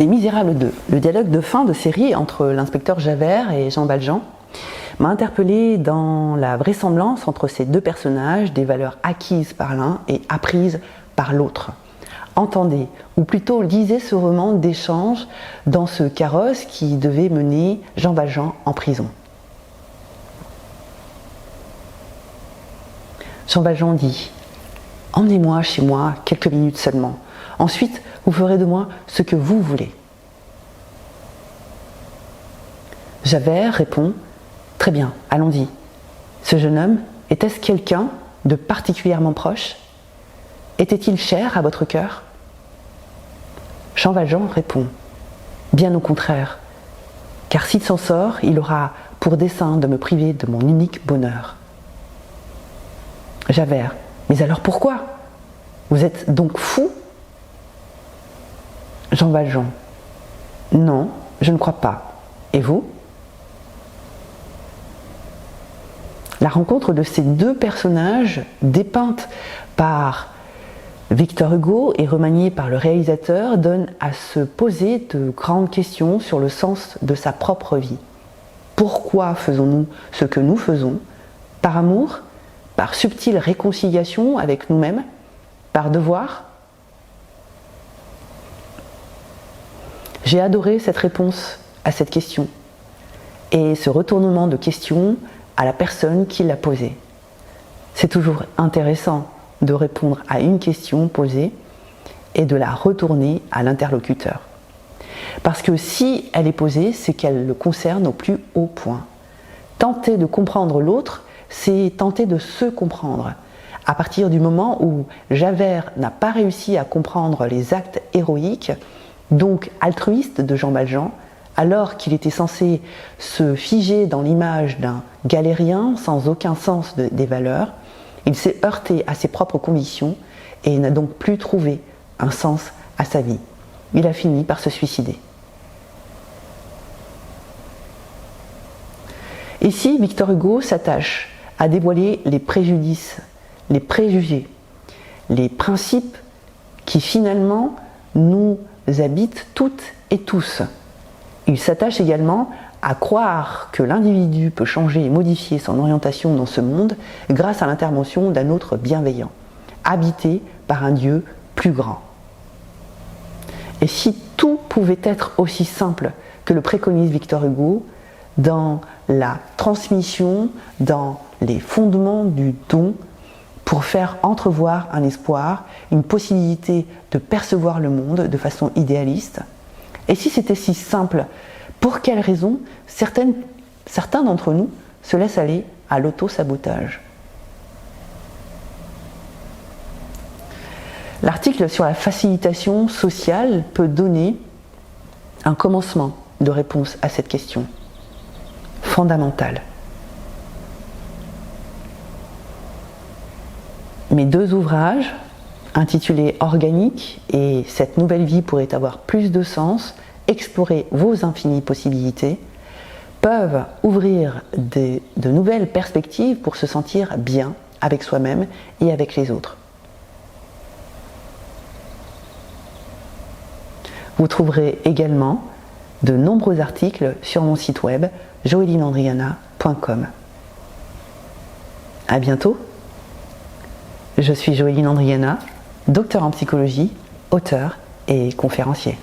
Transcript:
Les Misérables 2, le dialogue de fin de série entre l'inspecteur Javert et Jean Valjean, m'a interpellée dans la vraisemblance entre ces deux personnages des valeurs acquises par l'un et apprises par l'autre. Entendez, ou plutôt lisez ce roman d'échange dans ce carrosse qui devait mener Jean Valjean en prison. Jean Valjean dit « Emmenez-moi chez moi quelques minutes seulement. Ensuite, vous ferez de moi ce que vous voulez. » Javert répond « Très bien, allons-y. Ce jeune homme, était-ce quelqu'un de particulièrement proche? Était-il cher à votre cœur ?» Jean Valjean répond « Bien au contraire, car s'il s'en sort, il aura pour dessein de me priver de mon unique bonheur. » Javert, mais alors pourquoi? Vous êtes donc fou? Jean Valjean, non, je ne crois pas. Et vous? La rencontre de ces deux personnages, dépeinte par Victor Hugo et remaniée par le réalisateur, donne à se poser de grandes questions sur le sens de sa propre vie. Pourquoi faisons-nous ce que nous faisons? Par amour? Par subtile réconciliation avec nous-mêmes? Par devoir? J'ai adoré cette réponse à cette question et ce retournement de question à la personne qui l'a posée. C'est toujours intéressant de répondre à une question posée et de la retourner à l'interlocuteur. Parce que si elle est posée, c'est qu'elle le concerne au plus haut point. Tenter de comprendre l'autre, c'est tenter de se comprendre. À partir du moment où Javert n'a pas réussi à comprendre les actes héroïques, donc altruistes de Jean Valjean, alors qu'il était censé se figer dans l'image d'un galérien sans aucun sens des valeurs, il s'est heurté à ses propres convictions et n'a donc plus trouvé un sens à sa vie. Il a fini par se suicider. Ici, Victor Hugo s'attache à dévoiler les préjudices, les préjugés, les principes qui finalement nous habitent toutes et tous. Il s'attache également à croire que l'individu peut changer et modifier son orientation dans ce monde grâce à l'intervention d'un autre bienveillant, habité par un Dieu plus grand. Et si tout pouvait être aussi simple que le préconise Victor Hugo, dans la transmission, dans les fondements du don, pour faire entrevoir un espoir, une possibilité de percevoir le monde de façon idéaliste. Et si c'était si simple, pour quelles raisons certains d'entre nous se laissent aller à l'auto-sabotage? L'article sur la facilitation sociale peut donner un commencement de réponse à cette question fondamentale. Mes deux ouvrages, intitulés Organique et Cette nouvelle vie pourrait avoir plus de sens, explorer vos infinies possibilités, peuvent ouvrir de nouvelles perspectives pour se sentir bien avec soi-même et avec les autres. Vous trouverez également de nombreux articles sur mon site web joelinandriana.com. À bientôt. Je suis Joëline Andriana, docteur en psychologie, auteur et conférencier.